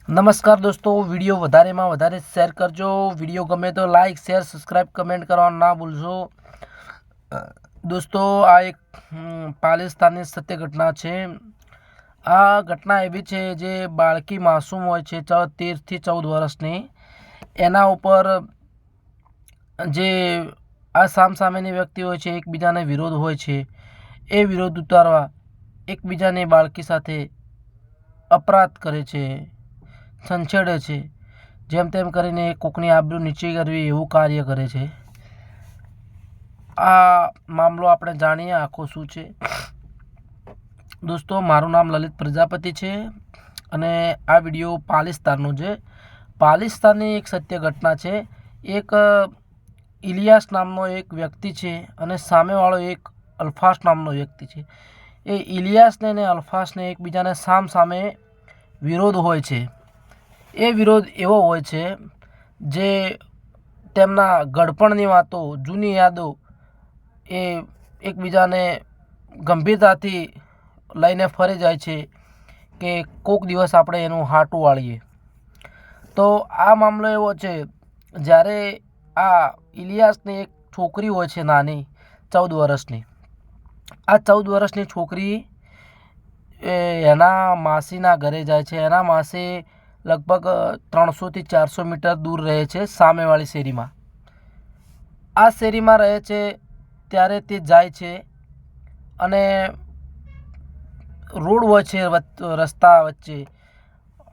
નમસ્કાર દોસ્તો, વિડીયો વધારેમાં વધારે શેર કરજો। વિડીયો ગમે તો લાઇક શેર સબસ્ક્રાઈબ કમેન્ટ કરવાનું ના ભૂલશો। દોસ્તો, આ એક પાલિસ્તાનની સત્ય ઘટના છે। આ ઘટના એવી છે જે બાળકી માસૂમ હોય છે 13થી 14 વર્ષની, એના ઉપર જે આ સામસામેની વ્યક્તિ હોય છે એકબીજાને વિરોધ હોય છે, એ વિરોધ ઉતારવા એકબીજાની બાળકી સાથે અપરાધ કરે છે, છંછેડે છે, જેમ તેમ કરીને કોકની આબરૂ નીચી કરવી એવું કાર્ય કરે છે। આ મામલો આપણે જાણીએ આખો શું છે। દોસ્તો, મારું નામ લલિત પ્રજાપતિ છે અને આ વિડીયો પાલિસ્તાનનો છે। પાલિસ્તાનની એક સત્ય ઘટના છે। એક ઇલિયાસ નામનો એક વ્યક્તિ છે અને સામેવાળો એક અલ્ફાસ નામનો વ્યક્તિ છે। એ ઇલિયાસને અને અલ્ફાસને એકબીજાને સામે વિરોધ હોય છે। એ વિરોધ એવો હોય છે જે તેમના ગળપણની વાતો, જૂની યાદો એ એકબીજાને ગંભીરતાથી લઈને ફરી જાય છે કે કોક દિવસ આપણે એનું હાટું વાળીએ। તો આ મામલો એવો છે, જ્યારે આ ઇલિયાસની એક છોકરી હોય છે નાની 14 વર્ષની। આ 14 વર્ષની છોકરી એના માસીના ઘરે જાય છે। એના માસી લગભગ 300થી 400 મીટર દૂર રહે છે સામેવાળી શેરીમાં। આ શેરીમાં રહે છે ત્યારે તે જાય છે અને રોડ હોય છે રસ્તા વચ્ચે,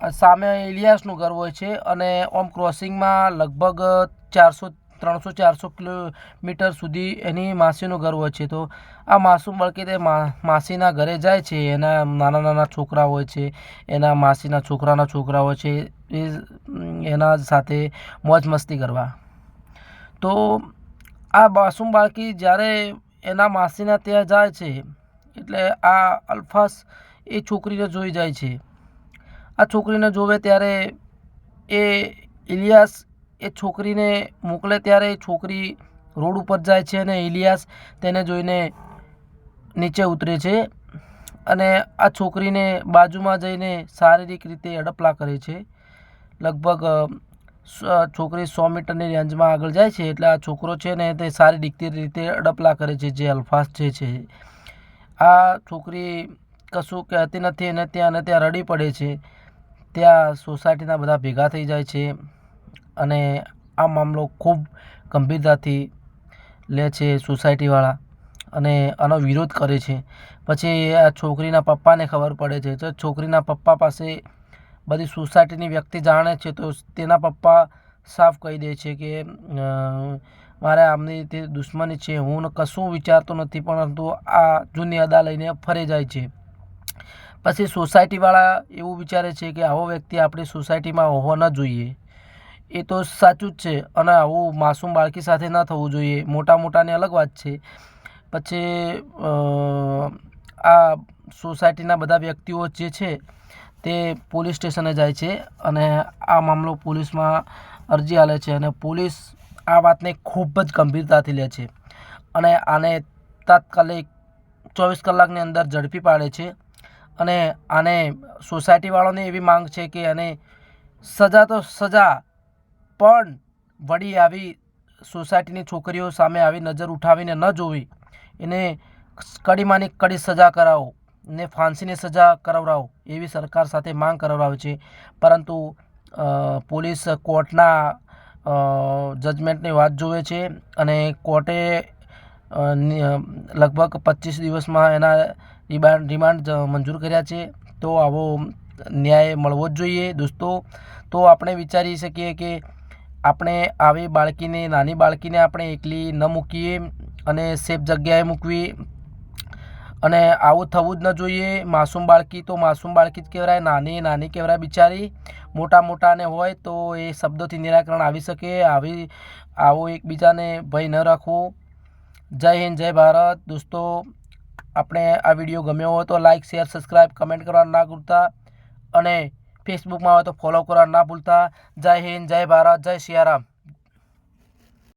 સામે ઇલિયાસનું ઘર હોય છે અને ઓમ ક્રોસિંગમાં લગભગ 300-400 કિલોમીટર સુધી એની માસીનું ઘર હોય છે। તો આ માસૂમ બાળકી તે માસીના ઘરે જાય છે। એના નાના નાના છોકરા હોય છે, એના માસીના છોકરાના છોકરા હોય છે, એ એના સાથે મોજ મસ્તી કરવા। તો આ માસૂમ બાળકી જ્યારે એના માસીના ત્યાં જાય છે એટલે આ અલ્ફાસ એ છોકરીને જોઈ જાય છે। આ છોકરીને જોવે ત્યારે એ ઇલિયાસ એ છોકરીને મોકલે ત્યારે એ છોકરી રોડ ઉપર જાય છે અને ઇલિયાસ તેને જોઈને નીચે ઉતરે છે અને આ છોકરીને બાજુમાં જઈને શારીરિક રીતે અડપલા કરે છે। લગભગ છોકરી 100 મીટરની રેન્જમાં આગળ જાય છે એટલે આ છોકરો છે ને તે શારીરિક રીતે અડપલા કરે છે જે અલ્ફાસ છે। આ છોકરી કશું કહેતી નથી અને ત્યાં રડી પડે છે। ત્યાં સોસાયટીના બધા ભેગા થઈ જાય છે અને આ મામલો ખૂબ ગંભીરતાથી લે છે સોસાયટીવાળા અને આનો વિરોધ કરે છે। પછી આ છોકરીના પપ્પાને ખબર પડે છે તો છોકરીના પપ્પા પાસે બધી સોસાયટીની વ્યક્તિ જાણે છે તો તેના પપ્પા સાફ કહી દે છે કે મારે આમની રીતે દુશ્મની છે, હું કશું વિચારતો નથી, પરંતુ આ જૂની અદા લઈને ફરી જાય છે। પછી સોસાયટીવાળા એવું વિચારે છે કે આવો વ્યક્તિ આપણી સોસાયટીમાં હોવો ન જોઈએ। એ તો સાચું જ છે અને આવું માસૂમ બાળકી સાથે ન થવું જોઈએ। મોટાની અલગ વાત છે। પછી આ સોસાયટીના બધા વ્યક્તિઓ જે છે તે પોલીસ સ્ટેશને જાય છે અને આ મામલો પોલીસમાં અરજી આલે છે અને પોલીસ આ વાતને ખૂબ જ ગંભીરતાથી લે છે અને આને તાત્કાલિક 24 કલાકની અંદર ઝડપી પાડે છે અને આને સોસાયટીવાળાની એવી માંગ છે કે આને સજા તો સજા, પણ વળી આવી સોસાયટીની છોકરીઓ સામે આવી નજર ઉઠાવીને ન જોવી, એને કડીમાંની કડી સજા કરાવો ને ફાંસીની સજા કરાવડાવો એવી સરકાર સાથે માંગ કરાવડાવે છે। પરંતુ પોલીસ કોર્ટના જજમેન્ટની વાત જોવે છે અને કોર્ટે લગભગ 25 દિવસમાં એના રિમાન્ડ મંજૂર કર્યા છે। તો આવો ન્યાય મળવો જ જોઈએ દોસ્તો। તો આપણે વિચારી શકીએ કે આપણે આવી બાળકીને, નાની બાળકીને આપણે એકલી ન મૂકીએ અને સેફ જગ્યાએ મૂકવી અને આવું થવું જ ન જોઈએ। માસૂમ બાળકી તો માસૂમ બાળકી જ કહેવાય, નાની કહેવાય બિચારી। મોટાને હોય તો એ શબ્દોથી નિરાકરણ આવી શકે। આવો એકબીજાને ભય ન રાખવો। જય હિન્દ, જય ભારત દોસ્તો। આપણે આ વિડીયો ગમ્યો હોય તો લાઇક શેર સબસ્ક્રાઈબ કમેન્ટ કરવા ના ભૂલતા અને ફેસબુકમાં હોય તો ફોલો કરવા ના ભૂલતા। જય હિન્દ, જય ભારત, જય સિયારામ।